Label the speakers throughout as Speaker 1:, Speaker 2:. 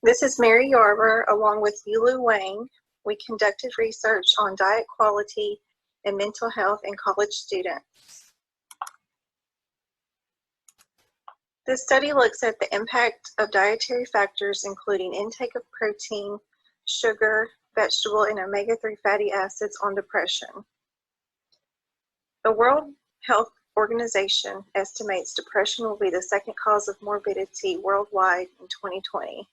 Speaker 1: This is Mary Yarber, along with Yulu Wang. We conducted research on diet quality and mental health in college students. This study looks at the impact of dietary factors, including intake of protein, sugar, vegetable, and omega-3 fatty acids on depression. The World Health Organization estimates depression will be the second cause of morbidity worldwide in 2020.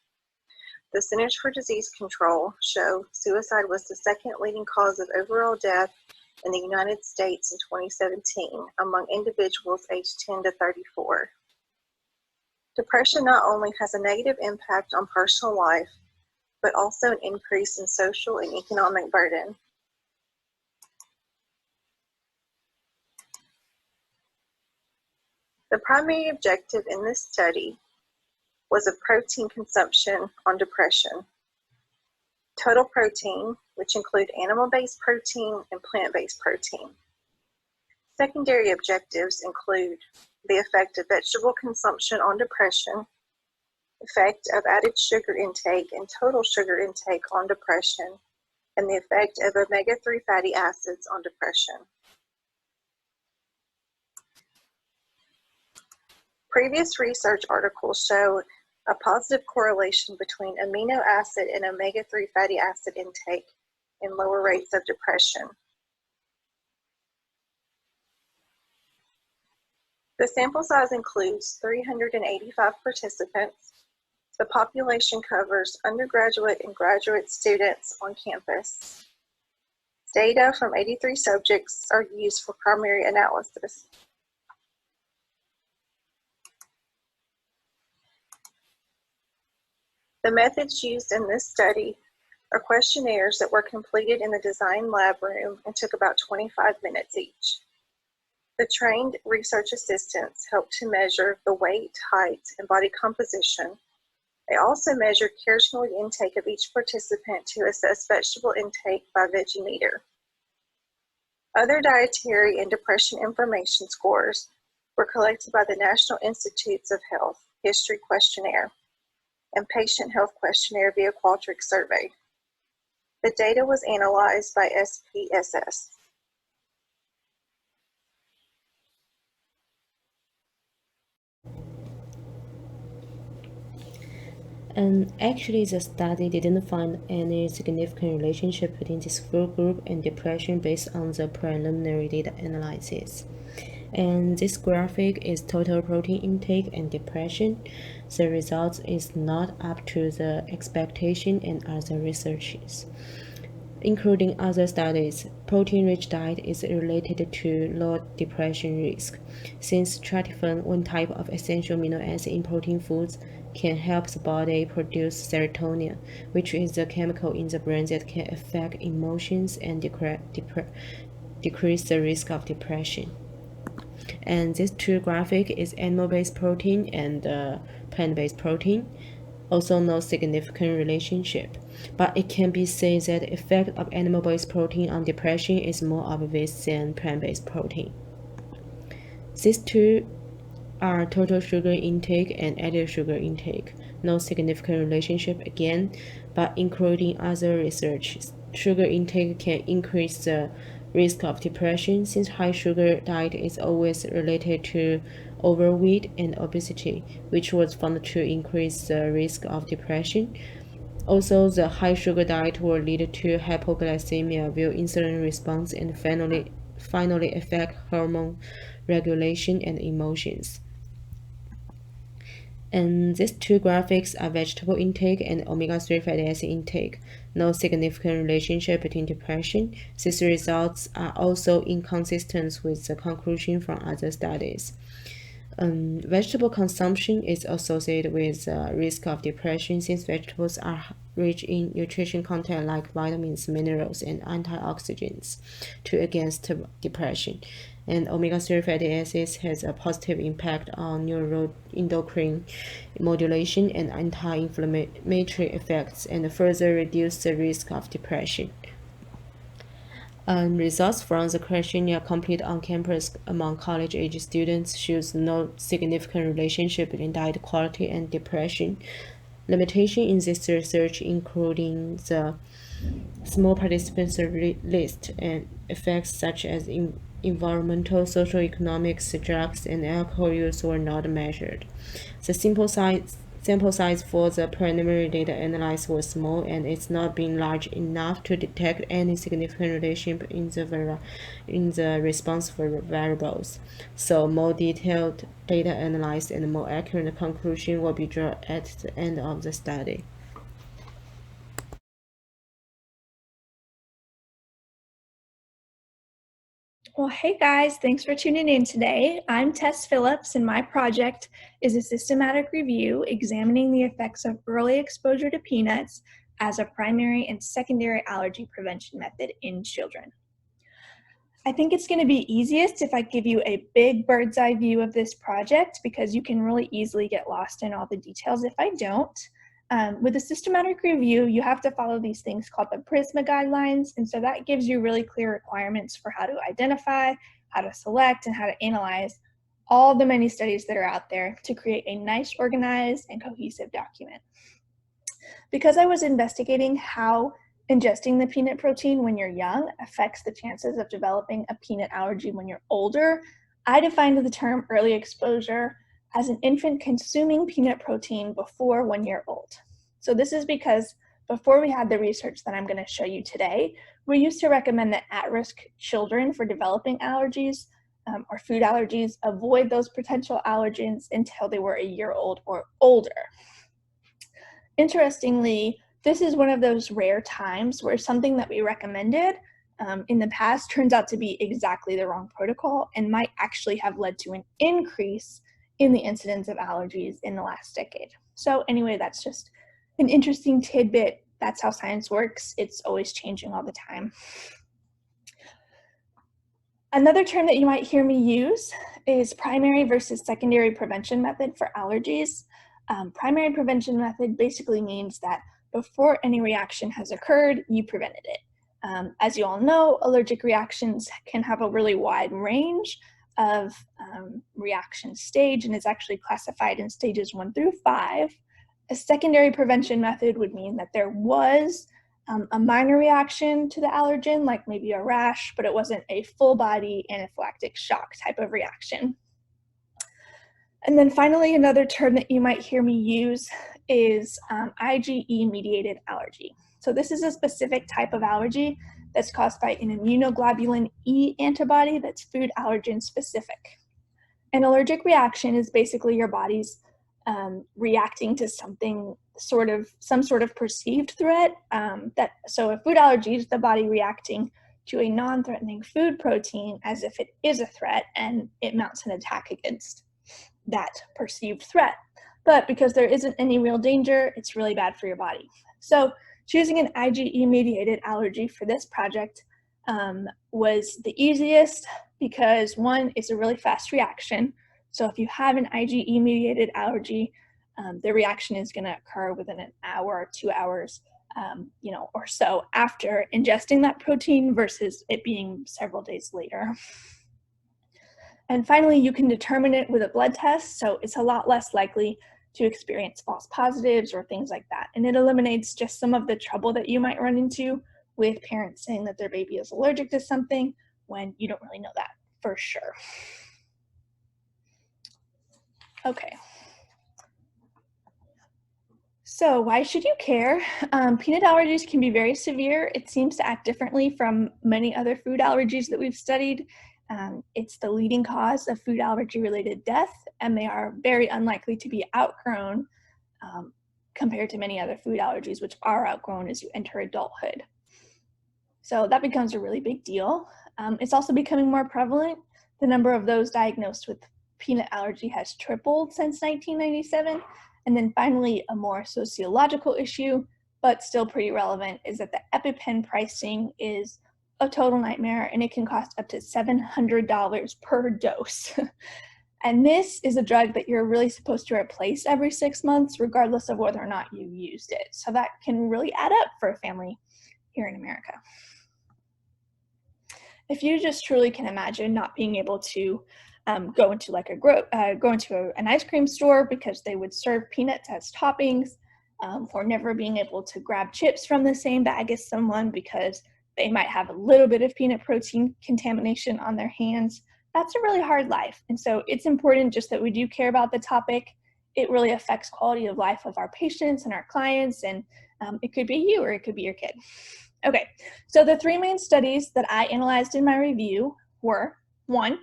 Speaker 1: The Centers for Disease Control show suicide was the second leading cause of overall death in the United States in 2017 among individuals aged 10 to 34. Depression not only has a negative impact on personal life, but also an increase in social and economic burden. The primary objective in this study was of protein consumption on depression. Total protein, which include animal-based protein and plant-based protein. Secondary objectives include the effect of vegetable consumption on depression, effect of added sugar intake and total sugar intake on depression, and the effect of omega-3 fatty acids on depression. Previous research articles show a positive correlation between amino acid and omega-3 fatty acid intake and lower rates of depression. The sample size includes 385 participants. The population covers undergraduate and graduate students on campus. Data from 83 subjects are used for primary analysis. The methods used in this study are questionnaires that were completed in the design lab room and took about 25 minutes each. The trained research assistants helped to measure the weight, height, and body composition. They also measured carotenoid intake of each participant to assess vegetable intake by Vegimeter. Other dietary and depression information scores were collected by the National Institutes of Health History Questionnaire and Patient Health Questionnaire via Qualtrics survey. The data was analyzed by SPSS.
Speaker 2: And actually, the study didn't find any significant relationship between this group and depression based on the preliminary data analysis. And this graphic is total protein intake and depression. The result is not up to the expectation and other researches. Including other studies, protein-rich diet is related to low depression risk, since tryptophan, one type of essential amino acid in protein foods, can help the body produce serotonin, which is the chemical in the brain that can affect emotions and decrease the risk of depression. And this two graphic is animal-based protein and plant-based protein. Also no significant relationship, but it can be said that the effect of animal-based protein on depression is more obvious than plant-based protein. These two are total sugar intake and added sugar intake. No significant relationship again, but including other research, sugar intake can increase the risk of depression since high sugar diet is always related to overweight and obesity, which was found to increase the risk of depression. Also, the high sugar diet will lead to hypoglycemia, will insulin response, and finally affect hormone regulation and emotions. And these two graphics are vegetable intake and omega-3 fatty acid intake. No significant relationship between depression. These results are also inconsistent with the conclusion from other studies. Vegetable consumption is associated with risk of depression since vegetables are rich in nutrition content like vitamins, minerals, and antioxidants to against depression. And omega-3 fatty acids has a positive impact on neuroendocrine modulation and anti-inflammatory effects and further reduce the risk of depression. Results from the questionnaire completed on campus among college-age students shows no significant relationship between diet quality and depression. Limitation in this research including the small participants list and effects such as environmental, social economics, drugs, and alcohol use were not measured. The sample size for the preliminary data analysis was small, and it's not been large enough to detect any significant relationship in the response for variables. So more detailed data analysis and more accurate conclusion will be drawn at the end of the study.
Speaker 3: Well, hey guys, thanks for tuning in today. I'm Tess Phillips, and my project is a systematic review examining the effects of early exposure to peanuts as a primary and secondary allergy prevention method in children. I think it's going to be easiest if I give you a big bird's eye view of this project because you can really easily get lost in all the details if I don't. With a systematic review, you have to follow these things called the PRISMA guidelines, and so that gives you really clear requirements for how to identify, how to select, and how to analyze all the many studies that are out there to create a nice, organized, and cohesive document. Because I was investigating how ingesting the peanut protein when you're young affects the chances of developing a peanut allergy when you're older, I defined the term early exposure as an infant consuming peanut protein before 1 year old. So this is because before we had the research that I'm going to show you today, we used to recommend that at-risk children for developing allergies or food allergies avoid those potential allergens until they were 1 year old or older. Interestingly, this is one of those rare times where something that we recommended in the past turns out to be exactly the wrong protocol and might actually have led to an increase in the incidence of allergies in the last decade. So anyway, that's just an interesting tidbit. That's how science works. It's always changing all the time. Another term that you might hear me use is primary versus secondary prevention method for allergies. Primary prevention method basically means that before any reaction has occurred, you prevented it. As you all know, allergic reactions can have a really wide range of reaction stage, and it's actually classified in stages 1 through 5. A secondary prevention method would mean that there was a minor reaction to the allergen, like maybe a rash, but it wasn't a full body anaphylactic shock type of reaction. And then finally, another term that you might hear me use is IgE-mediated allergy. So this is a specific type of allergy that's caused by an immunoglobulin E antibody that's food allergen specific. An allergic reaction is basically your body's reacting to some sort of perceived threat. So a food allergy is the body reacting to a non-threatening food protein as if it is a threat, and it mounts an attack against that perceived threat. But because there isn't any real danger, it's really bad for your body. So choosing an IgE-mediated allergy for this project was the easiest because one, it's a really fast reaction. So if you have an IgE-mediated allergy, the reaction is going to occur within an hour, 2 hours, or so after ingesting that protein versus it being several days later. And finally, you can determine it with a blood test, so it's a lot less likely to experience false positives or things like that. And it eliminates just some of the trouble that you might run into with parents saying that their baby is allergic to something when you don't really know that for sure. Okay. So why should you care? Peanut allergies can be very severe. It seems to act differently from many other food allergies that we've studied. It's the leading cause of food allergy-related death, and they are very unlikely to be outgrown compared to many other food allergies, which are outgrown as you enter adulthood. So that becomes a really big deal. It's also becoming more prevalent. The number of those diagnosed with peanut allergy has tripled since 1997. And then finally, a more sociological issue, but still pretty relevant, is that the EpiPen pricing is a total nightmare, and it can cost up to $700 per dose. And this is a drug that you're really supposed to replace every 6 months, regardless of whether or not you used it. So that can really add up for a family here in America. If you just truly can imagine not being able to go into like an ice cream store because they would serve peanuts as toppings, or never being able to grab chips from the same bag as someone because they might have a little bit of peanut protein contamination on their hands. That's a really hard life. And so it's important just that we do care about the topic. It really affects quality of life of our patients and our clients, and it could be you or it could be your kid. Okay, so the 3 main studies that I analyzed in my review were: 1,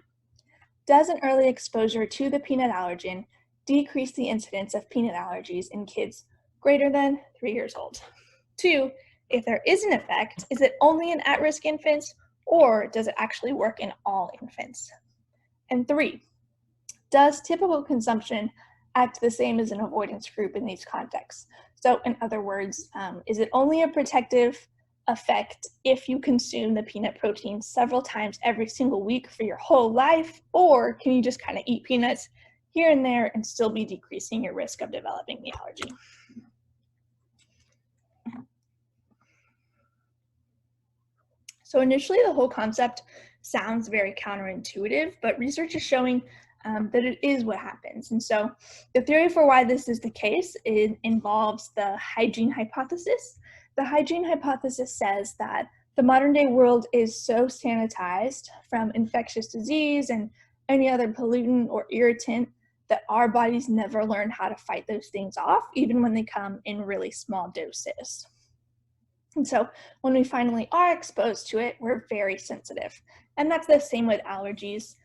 Speaker 3: does an early exposure to the peanut allergen decrease the incidence of peanut allergies in kids greater than 3 years old? 2, if there is an effect, is it only in at-risk infants, or does it actually work in all infants? And 3, does typical consumption act the same as an avoidance group in these contexts? So in other words, is it only a protective effect if you consume the peanut protein several times every single week for your whole life, or can you just kind of eat peanuts here and there and still be decreasing your risk of developing the allergy? So initially, the whole concept sounds very counterintuitive, but research is showing that it is what happens. And so the theory for why this is the case, it involves the hygiene hypothesis. The hygiene hypothesis says that the modern day world is so sanitized from infectious disease and any other pollutant or irritant that our bodies never learn how to fight those things off, even when they come in really small doses. And so when we finally are exposed to it, we're very sensitive. And that's the same with allergies.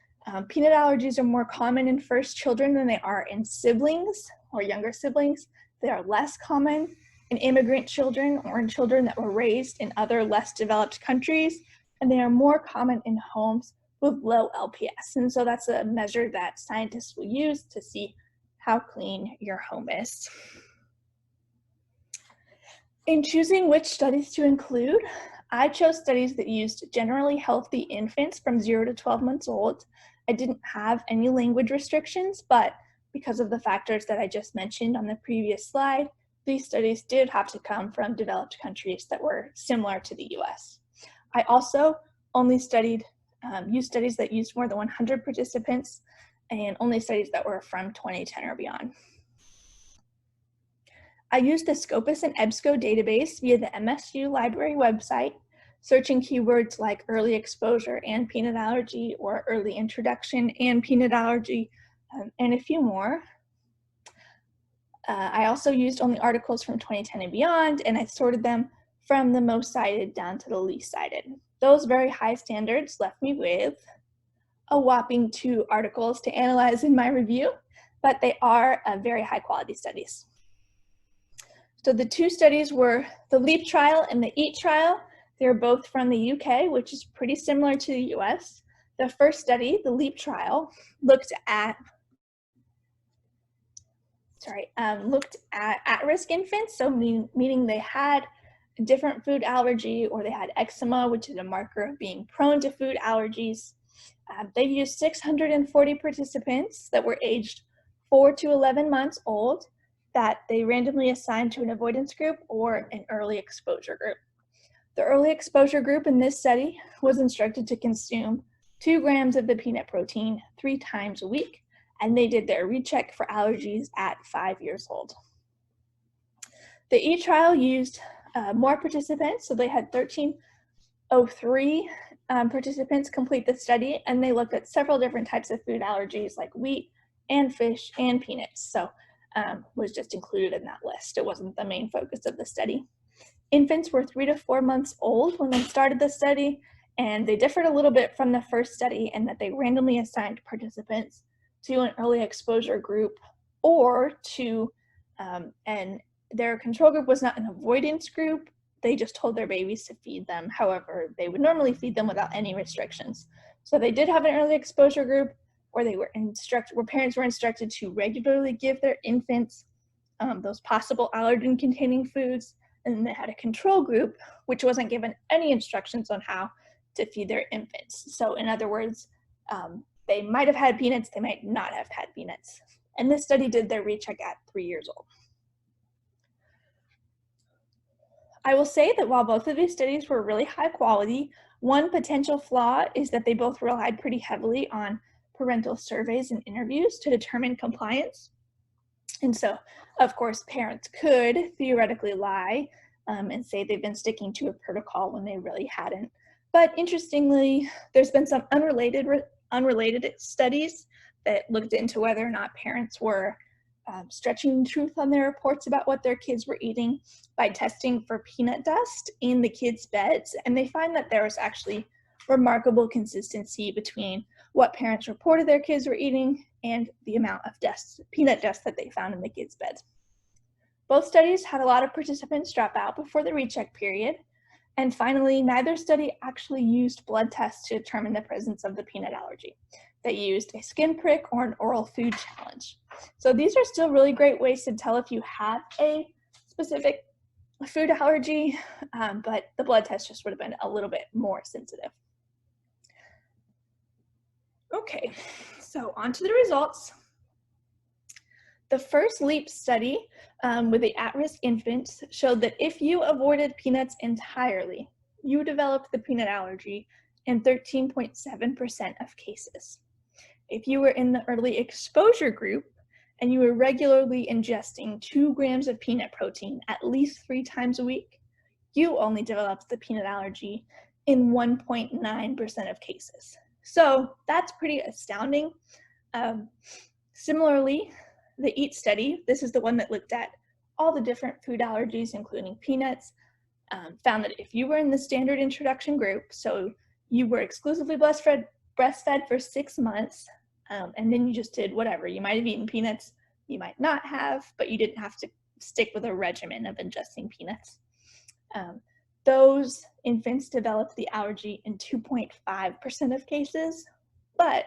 Speaker 3: Peanut allergies are more common in first children than they are in siblings or younger siblings. They are less common in immigrant children or in children that were raised in other less developed countries. And they are more common in homes with low LPS. And so that's a measure that scientists will use to see how clean your home is. In choosing which studies to include, I chose studies that used generally healthy infants from 0 to 12 months old. I didn't have any language restrictions, but because of the factors that I just mentioned on the previous slide, these studies did have to come from developed countries that were similar to the US. I also only used studies that used more than 100 participants and only studies that were from 2010 or beyond. I used the Scopus and EBSCO database via the MSU library website, searching keywords like early exposure and peanut allergy, or early introduction and peanut allergy, and a few more. I also used only articles from 2010 and beyond, and I sorted them from the most cited down to the least cited. Those very high standards left me with a whopping 2 articles to analyze in my review, but they are very high quality studies. So the 2 studies were the LEAP trial and the EAT trial. They're both from the UK, which is pretty similar to the US. The first study, the LEAP trial, looked at at-risk infants, so meaning they had a different food allergy or they had eczema, which is a marker of being prone to food allergies. They used 640 participants that were aged 4 to 11 months old that they randomly assigned to an avoidance group or an early exposure group. The early exposure group in this study was instructed to consume 2 grams of the peanut protein 3 times a week, and they did their recheck for allergies at 5 years old. The EAT trial used more participants, so they had 1,303 participants complete the study, and they looked at several different types of food allergies like wheat and fish and peanuts, so was just included in that list. It wasn't the main focus of the study. Infants were 3 to 4 months old when they started the study, and they differed a little bit from the first study in that they randomly assigned participants to an early exposure group or to, and their control group was not an avoidance group. They just told their babies to feed them. However, they would normally feed them without any restrictions. So they did have an early exposure group where parents were instructed to regularly give their infants those possible allergen-containing foods, and then they had a control group which wasn't given any instructions on how to feed their infants. So in other words, they might have had peanuts, they might not have had peanuts. And this study did their recheck at 3 years old. I will say that while both of these studies were really high quality, one potential flaw is that they both relied pretty heavily on parental surveys and interviews to determine compliance. And so, of course, parents could theoretically lie and say they've been sticking to a protocol when they really hadn't. But interestingly, there's been some unrelated studies that looked into whether or not parents were stretching the truth on their reports about what their kids were eating by testing for peanut dust in the kids' beds. And they find that there was actually remarkable consistency between what parents reported their kids were eating and the amount of peanut dust that they found in the kids' beds. Both studies had a lot of participants drop out before the recheck period. And finally, neither study actually used blood tests to determine the presence of the peanut allergy. They used a skin prick or an oral food challenge. So these are still really great ways to tell if you have a specific food allergy, but the blood test just would have been a little bit more sensitive. Okay, so on to the results. The first LEAP study with the at-risk infants showed that if you avoided peanuts entirely, you developed the peanut allergy in 13.7% of cases. If you were in the early exposure group and you were regularly ingesting 2 grams of peanut protein at least 3 times a week, you only developed the peanut allergy in 1.9% of cases. So that's pretty astounding. Similarly, the EAT study, this is the one that looked at all the different food allergies, including peanuts, found that if you were in the standard introduction group, so you were exclusively breastfed for 6 months, and then you just did whatever. You might have eaten peanuts, you might not have, but you didn't have to stick with a regimen of ingesting peanuts. Those infants developed the allergy in 2.5% of cases, but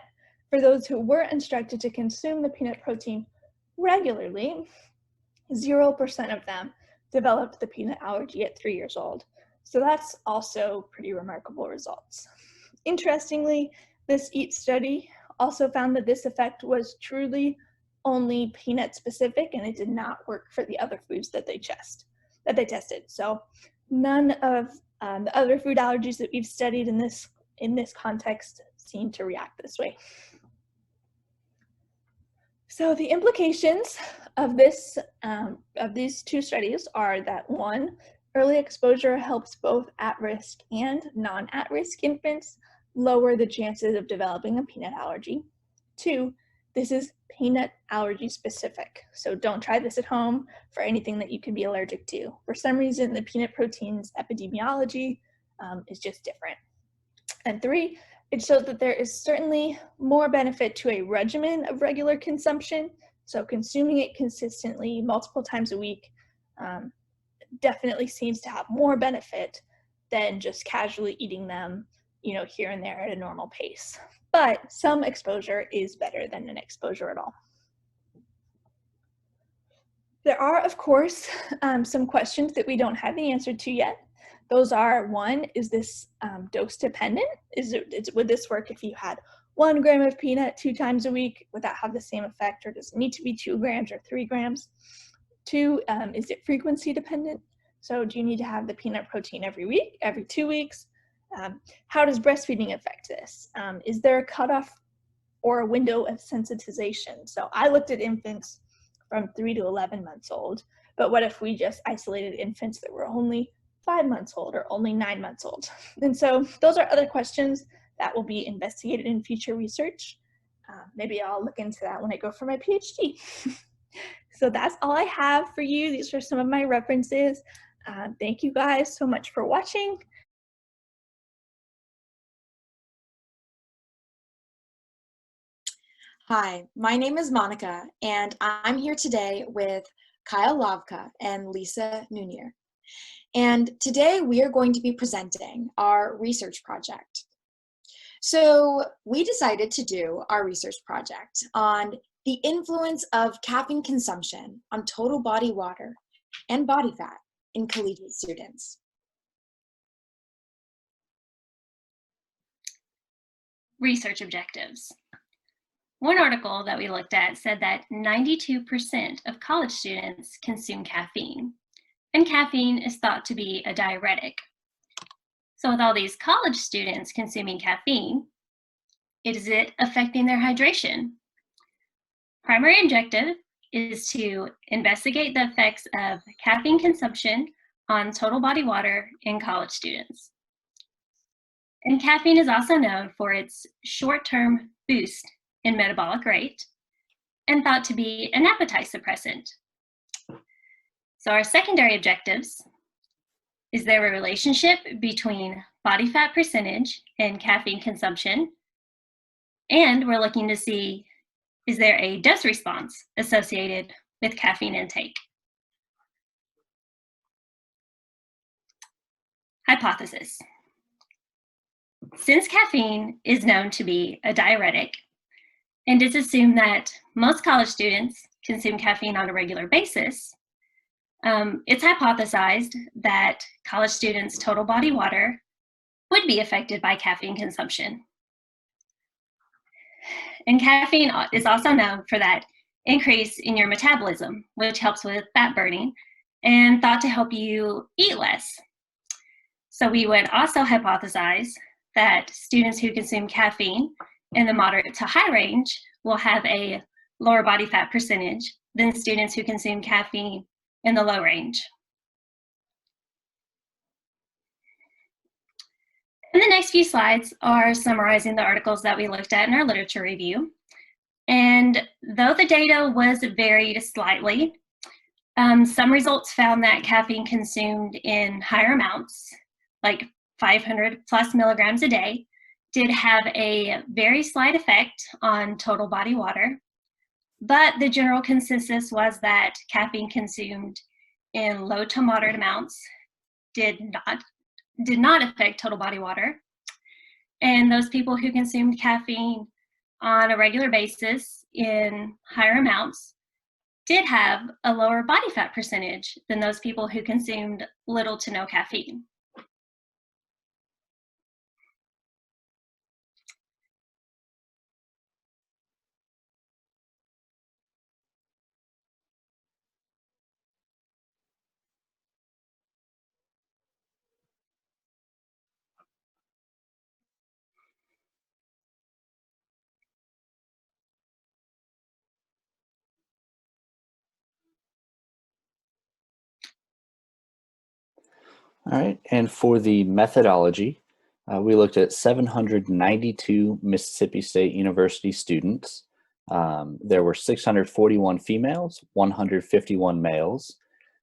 Speaker 3: for those who were instructed to consume the peanut protein regularly, 0% of them developed the peanut allergy at 3 years old. So that's also pretty remarkable results. Interestingly, this EAT study also found that this effect was truly only peanut specific, and it did not work for the other foods that they tested. So none of the other food allergies that we've studied in this context seem to react this way. So the implications of these 2 studies are that 1, early exposure helps both at-risk and non-at-risk infants lower the chances of developing a peanut allergy. 2, this is peanut allergy specific. So don't try this at home for anything that you could be allergic to. For some reason, the peanut protein's epidemiology is just different. And 3, it shows that there is certainly more benefit to a regimen of regular consumption. So consuming it consistently multiple times a week definitely seems to have more benefit than just casually eating them, here and there at a normal pace. But some exposure is better than an exposure at all. There are, of course, some questions that we don't have the answer to yet. Those are, 1, is this dose dependent? Would this work if you had 1 gram of peanut 2 times a week? Would that have the same effect, or does it need to be 2 grams or 3 grams? 2, is it frequency dependent? So do you need to have the peanut protein every week, every 2 weeks? How does breastfeeding affect this? Is there a cutoff or a window of sensitization? So I looked at infants from 3 to 11 months old, but what if we just isolated infants that were only 5 months old or only 9 months old? And so those are other questions that will be investigated in future research. Maybe I'll look into that when I go for my PhD. So that's all I have for you. These are some of my references. Thank you guys so much for watching.
Speaker 4: Hi, my name is Monica, and I'm here today with Kyle Lavka and Lisa Nunier. And today we are going to be presenting our research project. So we decided to do our research project on the influence of caffeine consumption on total body water and body fat in collegiate students.
Speaker 5: Research objectives. One article that we looked at said that 92% of college students consume caffeine, and caffeine is thought to be a diuretic. So with all these college students consuming caffeine, is it affecting their hydration? Primary objective is to investigate the effects of caffeine consumption on total body water in college students. And caffeine is also known for its short-term boost in metabolic rate and thought to be an appetite suppressant. So our secondary objectives: is there a relationship between body fat percentage and caffeine consumption? And we're looking to see, is there a dose response associated with caffeine intake? Hypothesis. Since caffeine is known to be a diuretic, and it's assumed that most college students consume caffeine on a regular basis, it's hypothesized that college students' total body water would be affected by caffeine consumption. And caffeine is also known for that increase in your metabolism, which helps with fat burning and thought to help you eat less. So we would also hypothesize that students who consume caffeine in the moderate to high range will have a lower body fat percentage than students who consume caffeine in the low range. And the next few slides are summarizing the articles that we looked at in our literature review. And though the data was varied slightly, some results found that caffeine consumed in higher amounts, like 500 plus milligrams a day, did have a very slight effect on total body water. But the general consensus was that caffeine consumed in low to moderate amounts did not affect total body water. And those people who consumed caffeine on a regular basis in higher amounts did have a lower body fat percentage than those people who consumed little to no caffeine.
Speaker 6: All right, and for the methodology, we looked at 792 Mississippi State University students. There were 641 females, 151 males,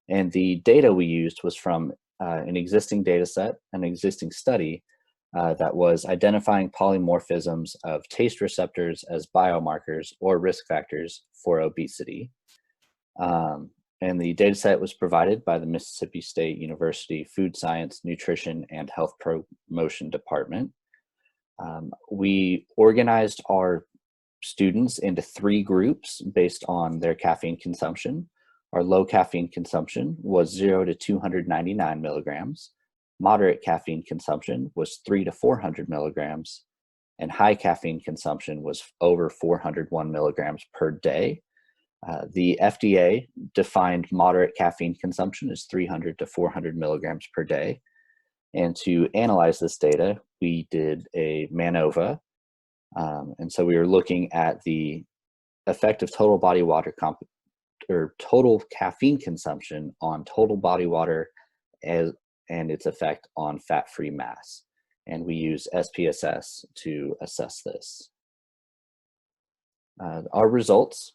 Speaker 6: and the data we used was from an existing data set, an existing study that was identifying polymorphisms of taste receptors as biomarkers or risk factors for obesity. And the data set was provided by the Mississippi State University Food Science, Nutrition, and Health Promotion Department. We organized our students into 3 groups based on their caffeine consumption. Our low caffeine consumption was 0 to 299 milligrams. Moderate caffeine consumption was 3 to 400 milligrams. And high caffeine consumption was over 401 milligrams per day. The FDA defined moderate caffeine consumption as 300 to 400 milligrams per day. And to analyze this data, we did a MANOVA. And so we were looking at the effect of total body water total caffeine consumption on total body water and its effect on fat-free mass. And we use SPSS to assess this. Our results.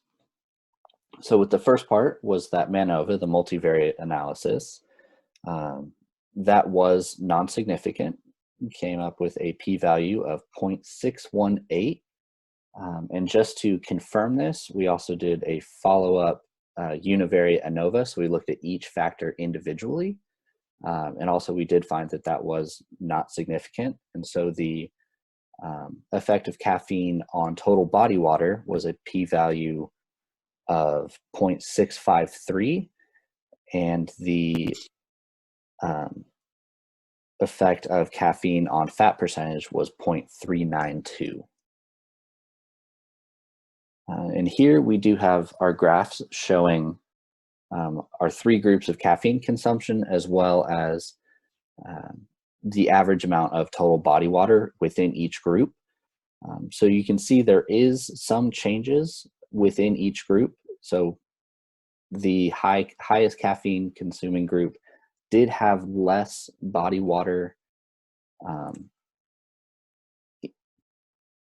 Speaker 6: So with the first part was that MANOVA, the multivariate analysis, that was non-significant. We came up with a p-value of 0.618. And just to confirm this, we also did a follow-up univariate ANOVA. So we looked at each factor individually. And also we did find that that was not significant. And so the effect of caffeine on total body water was a p-value of 0.653, and the effect of caffeine on fat percentage was 0.392. And here we do have our graphs showing our 3 groups of caffeine consumption as well as the average amount of total body water within each group. So you can see there is some changes within each group. So the highest caffeine consuming group did have less body water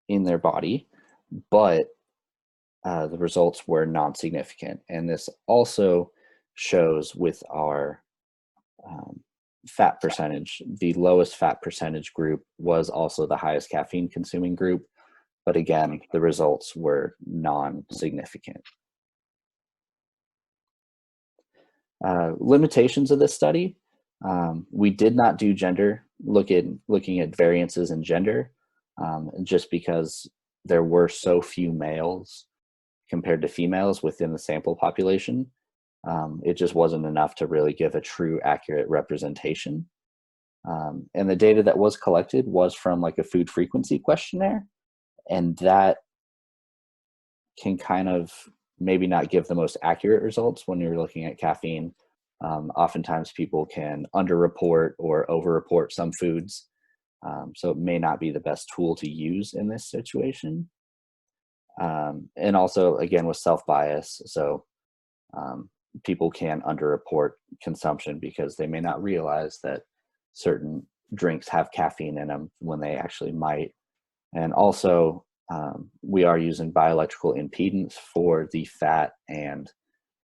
Speaker 6: in their body, but the results were non-significant. And this also shows with our fat percentage. The lowest fat percentage group was also the highest caffeine consuming group, but again, the results were non-significant. Limitations of this study. We did not do gender, looking at variances in gender, just because there were so few males compared to females within the sample population. It just wasn't enough to really give a true accurate representation. And the data that was collected was from like a food frequency questionnaire, and that can kind of maybe not give the most accurate results when you're looking at caffeine. Oftentimes people can underreport or overreport some foods, so it may not be the best tool to use in this situation. And also, again, with self-bias, so people can underreport consumption because they may not realize that certain drinks have caffeine in them when they actually might. And also, we are using bioelectrical impedance for the fat and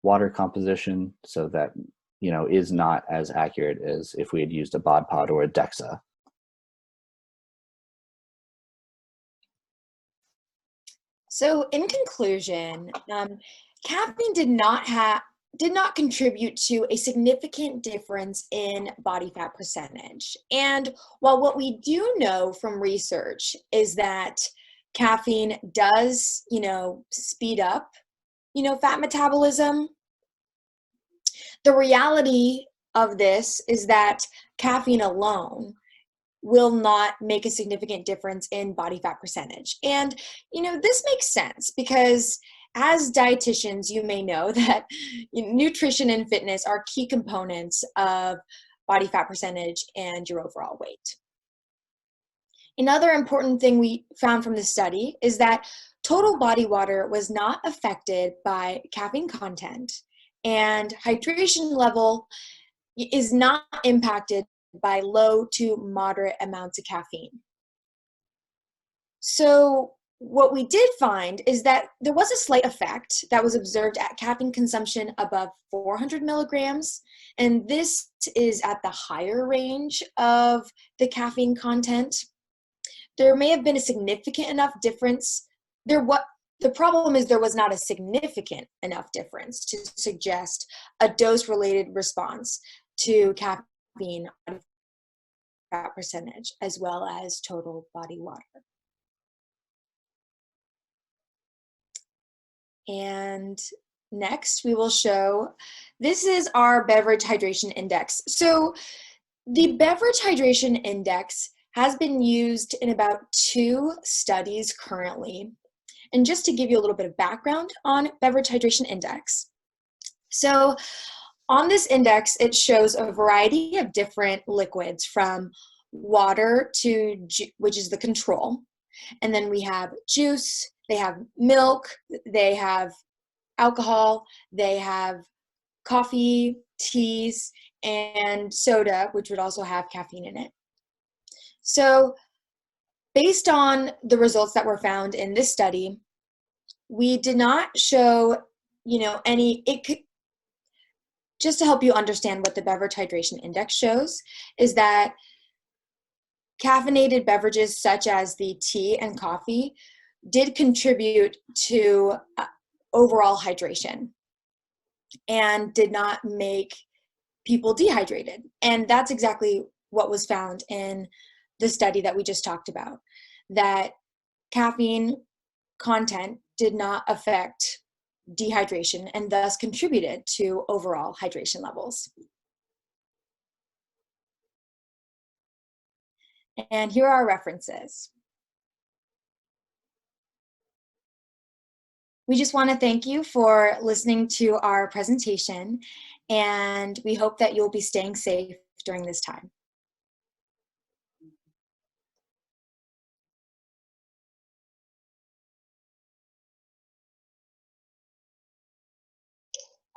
Speaker 6: water composition, so that, you know, is not as accurate as if we had used a bod pod or a DEXA.
Speaker 4: So in conclusion, caffeine did not contribute to a significant difference in body fat percentage. And while what we do know from research is that caffeine does, speed up, fat metabolism, the reality of this is that caffeine alone will not make a significant difference in body fat percentage. And, this makes sense because as dietitians, you may know that nutrition and fitness are key components of body fat percentage and your overall weight. Another important thing we found from the study is that total body water was not affected by caffeine content, and hydration level is not impacted by low to moderate amounts of caffeine. So what we did find is that there was a slight effect that was observed at caffeine consumption above 400 milligrams, and this is at the higher range of the caffeine content. There may have been a significant enough difference. The problem is there was not a significant enough difference to suggest a dose-related response to caffeine fat percentage as well as total body water. And next we will show, this is our beverage hydration index. So the beverage hydration index has been used in about 2 studies currently. And just to give you a little bit of background on beverage hydration index. So on this index, it shows a variety of different liquids from water to, which is the control. And then we have juice, they have milk, they have alcohol, they have coffee, teas, and soda, which would also have caffeine in it. So based on the results that were found in this study, we did not show, just to help you understand what the beverage hydration index shows is that caffeinated beverages such as the tea and coffee did contribute to overall hydration and did not make people dehydrated. And that's exactly what was found in the study that we just talked about, that caffeine content did not affect dehydration and thus contributed to overall hydration levels. And here are our references. We just want to thank you for listening to our presentation, and we hope that you'll be staying safe during this time.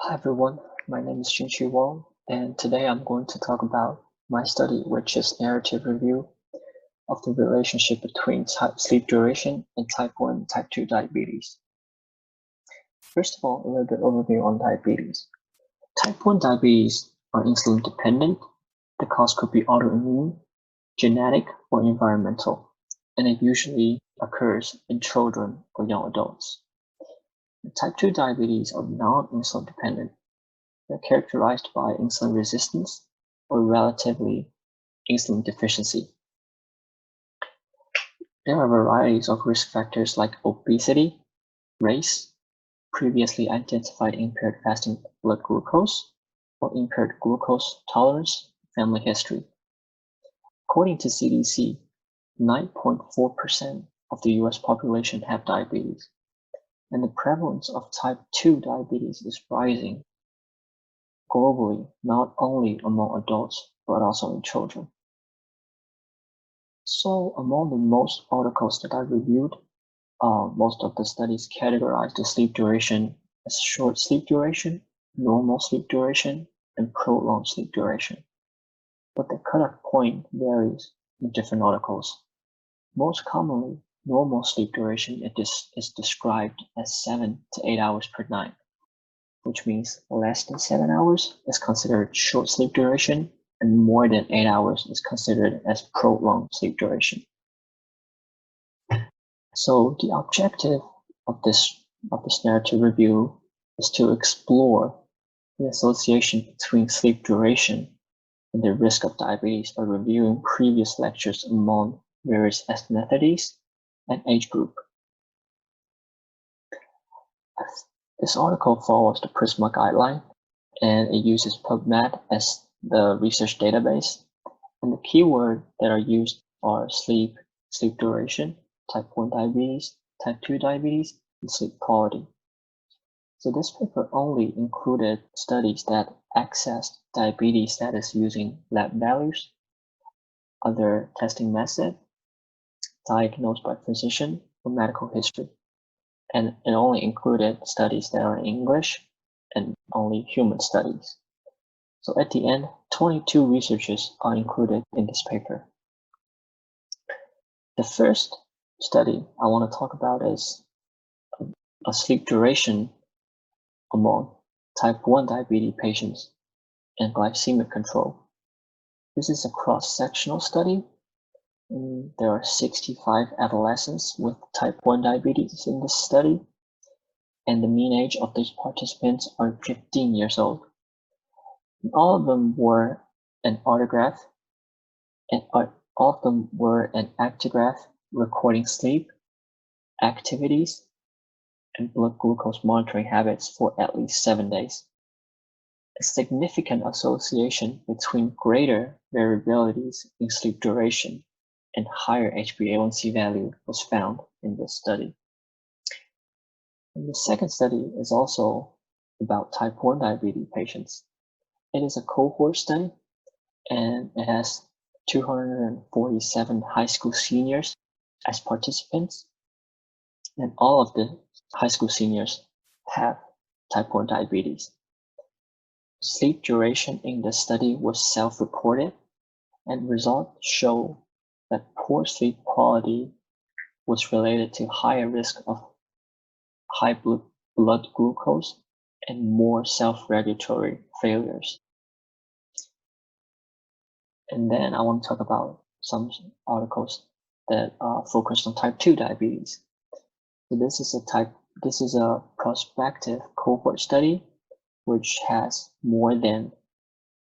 Speaker 7: Hi everyone, my name is Junqi Wang, and today I'm going to talk about my study, which is narrative review of the relationship between sleep duration and type 1 and type 2 diabetes. First of all, a little bit overview on diabetes. Type 1 diabetes are insulin dependent. The cause could be autoimmune, genetic, or environmental, and it usually occurs in children or young adults. Type 2 diabetes are non-insulin dependent. They're characterized by insulin resistance or relatively insulin deficiency. There are varieties of risk factors like obesity, race, previously identified impaired fasting blood glucose, or impaired glucose tolerance, family history. According to CDC, 9.4% of the US population have diabetes, and the prevalence of type 2 diabetes is rising globally, not only among adults, but also in children. So among the most articles that I reviewed, most of the studies categorized the sleep duration as short sleep duration, normal sleep duration, and prolonged sleep duration. But the cutoff point varies in different articles. Most commonly, normal sleep duration is described as 7 to 8 hours per night, which means less than 7 hours is considered short sleep duration, and more than 8 hours is considered as prolonged sleep duration. So the objective of this narrative review is to explore the association between sleep duration and the risk of diabetes by reviewing previous lectures among various ethnicities and age group. This article follows the PRISMA guideline, and it uses PubMed as the research database. And the keywords that are used are sleep duration, type 1 diabetes, type 2 diabetes, and sleep quality. So this paper only included studies that accessed diabetes status using lab values, other testing method, diagnosed by physician, or medical history. And it only included studies that are in English and only human studies. So at the end, 22 researchers are included in this paper. The first study I want to talk about is a sleep duration among type 1 diabetes patients and glycemic control. This is a cross-sectional study. There are 65 adolescents with type 1 diabetes in this study, and the mean age of these participants are 15 years old. And all of them were an autograph, and all of them were an actigraph recording sleep, activities, and blood glucose monitoring habits for at least 7 days. A significant association between greater variabilities in sleep duration and higher HbA1c value was found in this study. And the second study is also about type 1 diabetes patients. It is a cohort study, and it has 247 high school seniors as participants, and all of the high school seniors have type 1 diabetes. Sleep duration in the study was self-reported, and results show that poor sleep quality was related to higher risk of high blood glucose and more self-regulatory failures. And then I want to talk about some articles that focus on type 2 diabetes. So this is a prospective cohort study which has more than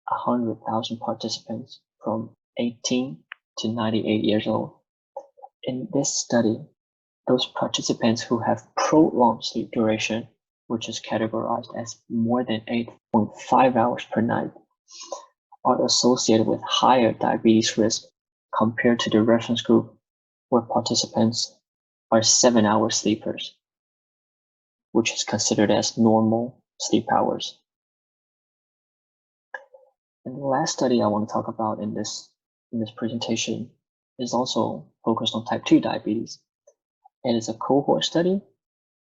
Speaker 7: 100,000 participants from 18 to 98 years old. In this study, those participants who have prolonged sleep duration, which is categorized as more than 8.5 hours per night, are associated with higher diabetes risk compared to the reference group where participants are 7-hour sleepers, which is considered as normal sleep hours. And the last study I want to talk about in this presentation is also focused on type 2 diabetes. It is a cohort study.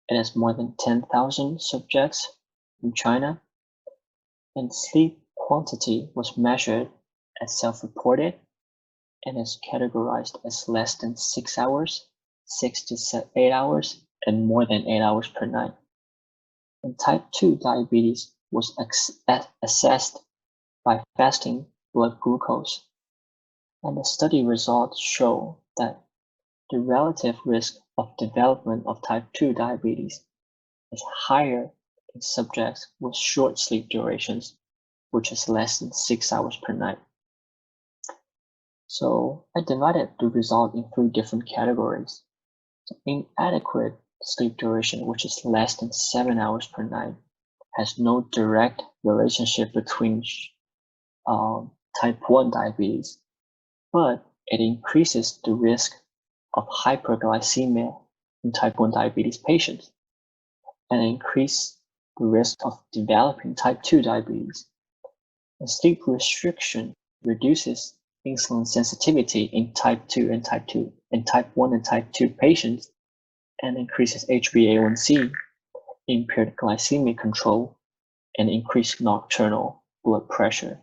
Speaker 7: It has more than 10,000 subjects from China And sleep quantity was measured as self-reported and is categorized as less than 6 hours, 6 to 8 hours, and more than 8 hours per night. And type 2 diabetes was assessed by fasting blood glucose. And the study results show that the relative risk of development of type 2 diabetes is higher in subjects with short sleep durations, which is less than 6 hours per night. So I divided the result in 3 different categories. So inadequate sleep duration, which is less than 7 hours per night, has no direct relationship between type 1 diabetes, but it increases the risk of hyperglycemia in type 1 diabetes patients and increase the risk of developing type 2 diabetes. And sleep restriction reduces insulin sensitivity in type 1 and type 2 patients and increases HbA1c, impaired glycemic control, and increased nocturnal blood pressure.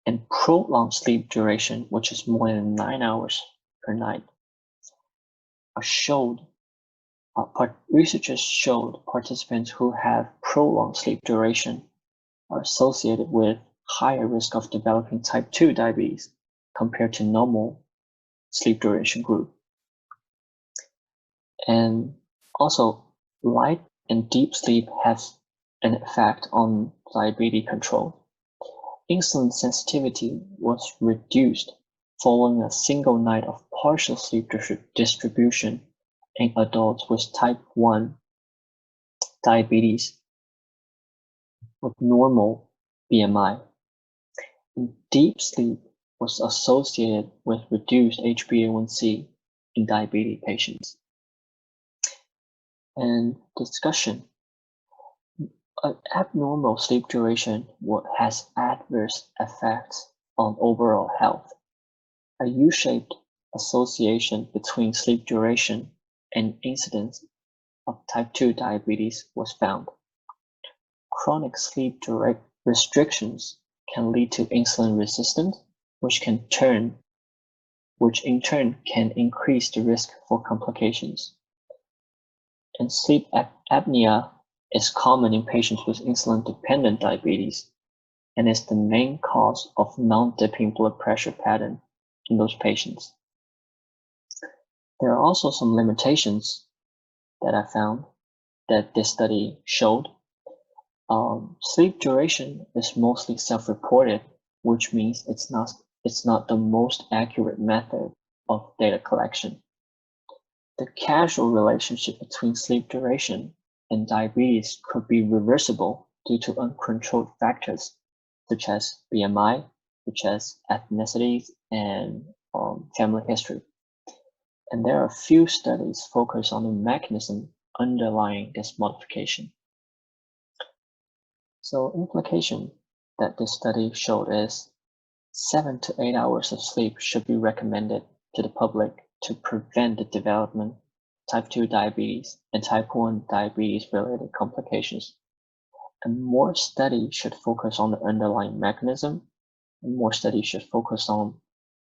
Speaker 7: And prolonged sleep duration, which is more than 9 hours per night, researchers showed participants who have prolonged sleep duration are associated with higher risk of developing type 2 diabetes compared to normal sleep duration group. And also, light and deep sleep has an effect on diabetes control. Insulin sensitivity was reduced following a single night of partial sleep distribution in adults with type 1 diabetes with normal BMI. And deep sleep was associated with reduced HbA1c in diabetes patients. And discussion. Abnormal sleep duration has adverse effects on overall health. A U-shaped association between sleep duration and incidence of type 2 diabetes was found. Chronic sleep restrictions can lead to insulin resistance, which in turn can increase the risk for complications. And sleep apnea is common in patients with insulin-dependent diabetes and is the main cause of non-dipping blood pressure pattern in those patients. There are also some limitations that I found that this study showed. Sleep duration is mostly self-reported, which means it's not the most accurate method of data collection. The causal relationship between sleep duration and diabetes could be reversible due to uncontrolled factors such as BMI, such as ethnicity, and family history. And there are few studies focused on the mechanism underlying this modification. So implication that this study showed is 7 to 8 hours of sleep should be recommended to the public to prevent the development of type 2 diabetes and type 1 diabetes related complications. And more studies should focus on the underlying mechanism, and more studies should focus on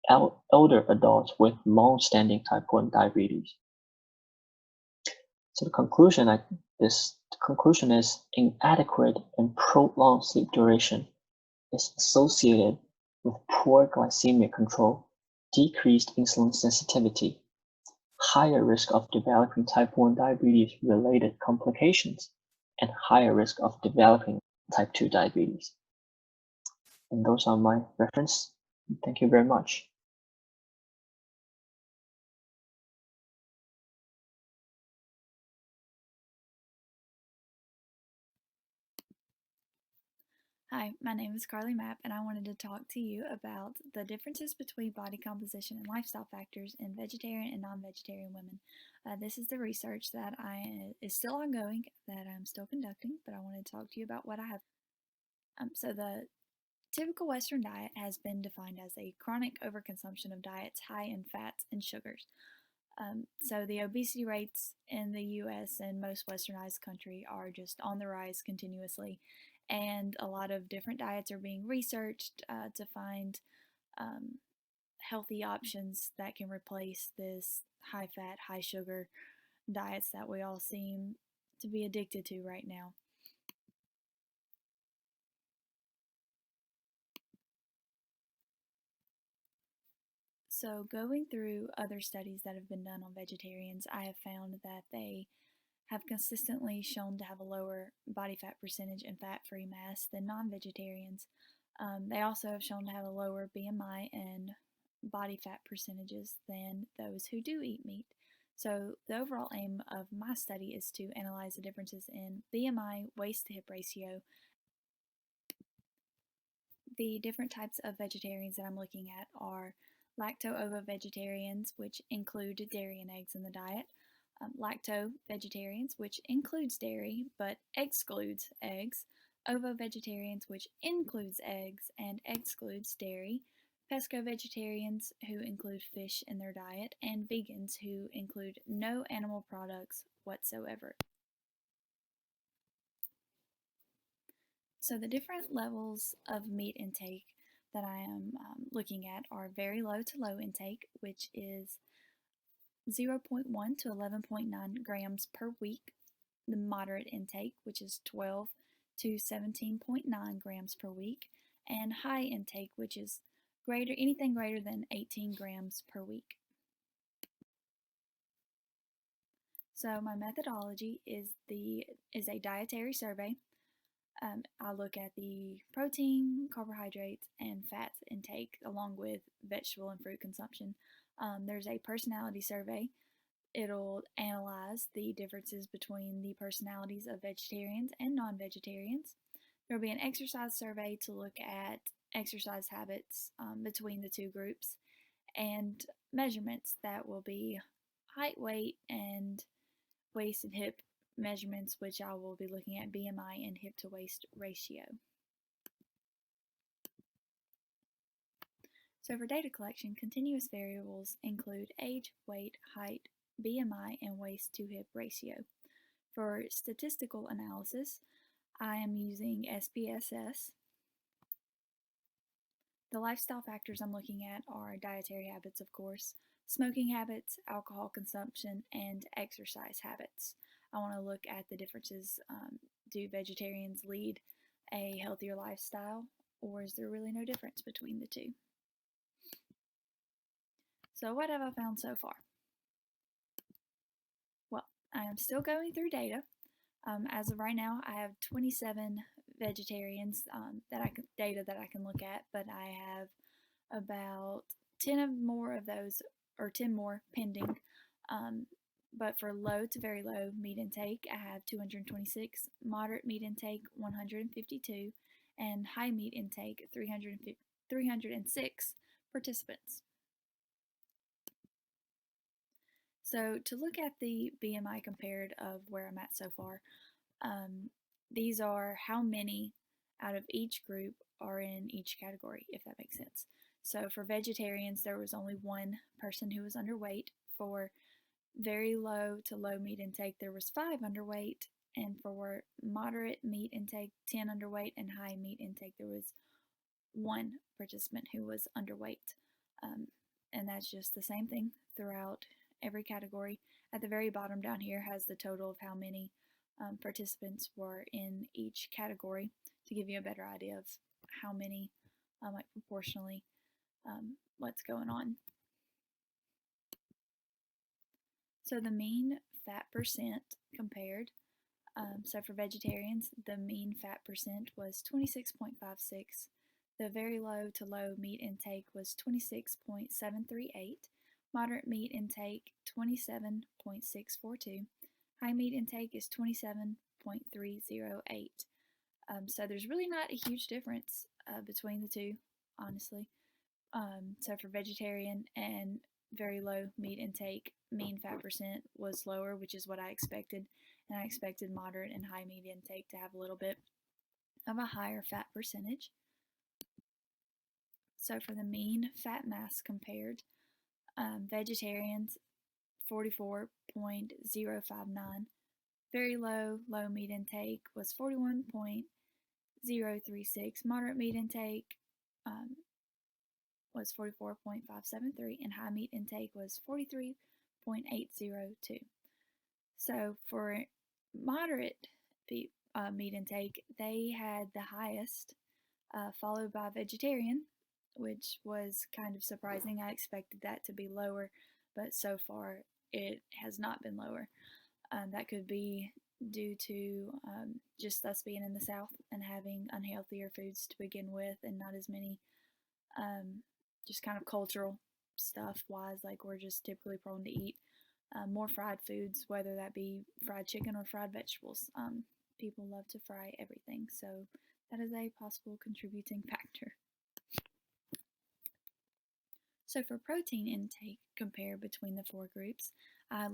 Speaker 7: elder adults with long-standing type 1 diabetes. So the conclusion is inadequate and prolonged sleep duration is associated with poor glycemic control, decreased insulin sensitivity, higher risk of developing type 1 diabetes related complications, and higher risk of developing type 2 diabetes. And those are my reference. Thank you very much.
Speaker 8: Hi, my name is Carly Mapp, and I wanted to talk to you about the differences between body composition and lifestyle factors in vegetarian and non-vegetarian women. This is the research that is still ongoing, that I'm still conducting, but I want to talk to you about what I have. So the typical Western diet has been defined as a chronic overconsumption of diets high in fats and sugars. So the obesity rates in the U.S. and most westernized country are just on the rise continuously, and a lot of different diets are being researched to find healthy options that can replace this high fat, high sugar diets that we all seem to be addicted to right now. So going through other studies that have been done on vegetarians, I have found that they have consistently shown to have a lower body fat percentage and fat-free mass than non-vegetarians. They also have shown to have a lower BMI and body fat percentages than those who do eat meat. So the overall aim of my study is to analyze the differences in BMI, waist to hip ratio. The different types of vegetarians that I'm looking at are lacto-ovo vegetarians, which include dairy and eggs in the diet, lacto-vegetarians, which includes dairy but excludes eggs, ovo-vegetarians, which includes eggs and excludes dairy, pesco-vegetarians, who include fish in their diet, and vegans, who include no animal products whatsoever. So the different levels of meat intake that I am looking at are very low to low intake, which is 0.1 to 11.9 grams per week. The moderate intake, which is 12 to 17.9 grams per week, and high intake, which is anything greater than 18 grams per week. So my methodology is a dietary survey. I look at the protein, carbohydrates, and fats intake along with vegetable and fruit consumption. There's a personality survey. It'll analyze the differences between the personalities of vegetarians and non-vegetarians. There'll be an exercise survey to look at exercise habits between the two groups, and measurements that will be height, weight, and waist and hip measurements, which I will be looking at BMI and hip to waist ratio. So for data collection, continuous variables include age, weight, height, BMI, and waist to hip ratio. For statistical analysis, I am using SPSS. The lifestyle factors I'm looking at are dietary habits, of course, smoking habits, alcohol consumption, and exercise habits. I want to look at the differences. Do vegetarians lead a healthier lifestyle, or is there really no difference between the two? So what have I found so far? Well, I am still going through data. As of right now, I have 27 vegetarians data that I can look at, but I have about 10 more pending. But for low to very low meat intake, I have 226, moderate meat intake 152, and high meat intake 306 participants. So to look at the BMI compared of where I'm at so far, these are how many out of each group are in each category, if that makes sense. So for vegetarians, there was only one person who was underweight. For very low to low meat intake, there was 5 underweight, and for moderate meat intake, 10 underweight, and high meat intake, there was 1 participant who was underweight. And that's just the same thing throughout every category. At the very bottom down here has the total of how many participants were in each category, to give you a better idea of how many, like proportionally, what's going on. So the mean fat percent compared, so for vegetarians, the mean fat percent was 26.56. The very low to low meat intake was 26.738. Moderate meat intake 27.642. High meat intake is 27.308. So there's really not a huge difference between the two, honestly. So for vegetarian and very low meat intake, mean fat percent was lower, which is what I expected, and I expected moderate and high meat intake to have a little bit of a higher fat percentage. So for the mean fat mass compared, vegetarians 44.059, very low meat intake was 41.0 036. Moderate meat intake was 44.573, and high meat intake was 43.802. So for moderate meat intake, they had the highest, followed by vegetarian, which was kind of surprising. I expected that to be lower, but so far it has not been lower. That could be due to just us being in the South and having unhealthier foods to begin with, and not as many just kind of cultural stuff wise, like we're just typically prone to eat more fried foods, whether that be fried chicken or fried vegetables. People love to fry everything, so that is a possible contributing factor. So for protein intake compared between the four groups, I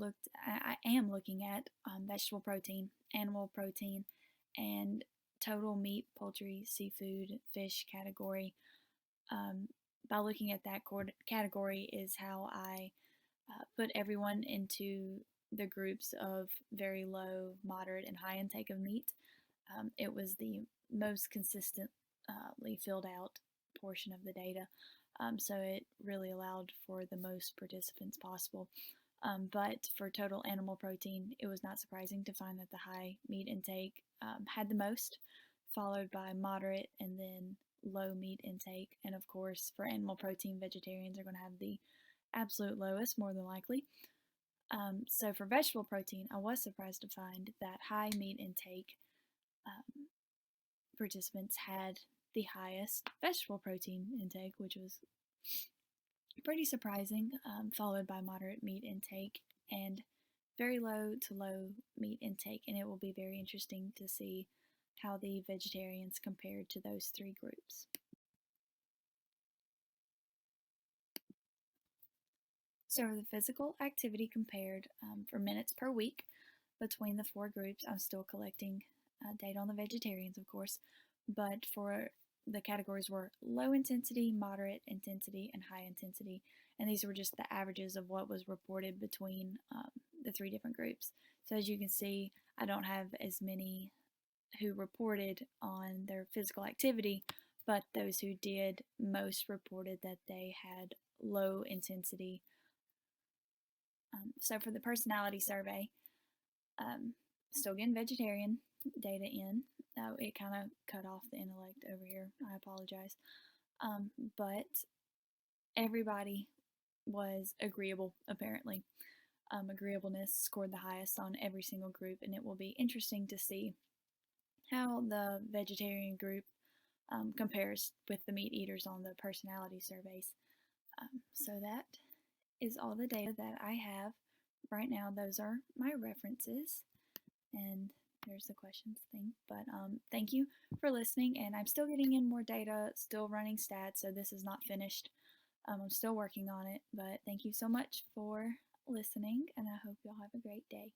Speaker 8: am looking at vegetable protein, animal protein, and total meat, poultry, seafood, fish category. By looking at that category is how I put everyone into the groups of very low, moderate, and high intake of meat. It was the most consistently filled out portion of the data. So it really allowed for the most participants possible. But for total animal protein, it was not surprising to find that the high meat intake had the most, followed by moderate and then low meat intake. And of course, for animal protein, vegetarians are going to have the absolute lowest, more than likely. So for vegetable protein, I was surprised to find that high meat intake participants had the highest vegetable protein intake, which was pretty surprising, followed by moderate meat intake and very low to low meat intake. And it will be very interesting to see how the vegetarians compared to those three groups. So the physical activity compared for minutes per week between the four groups, I'm still collecting data on the vegetarians, of course, but for the categories were low intensity, moderate intensity, and high intensity, and these were just the averages of what was reported between the three different groups. So as you can see, I don't have as many who reported on their physical activity, but those who did most reported that they had low intensity. So for the personality survey, still getting vegetarian data in. It kind of cut off the intellect over here. I apologize. But everybody was agreeable, apparently. Agreeableness scored the highest on every single group, and it will be interesting to see how the vegetarian group compares with the meat eaters on the personality surveys. So that is all the data that I have right now. Those are my references, and there's the questions thing. But thank you for listening, and I'm still getting in more data, still running stats, so this is not finished. I'm still working on it, but thank you so much for listening, and I hope y'all have a great day.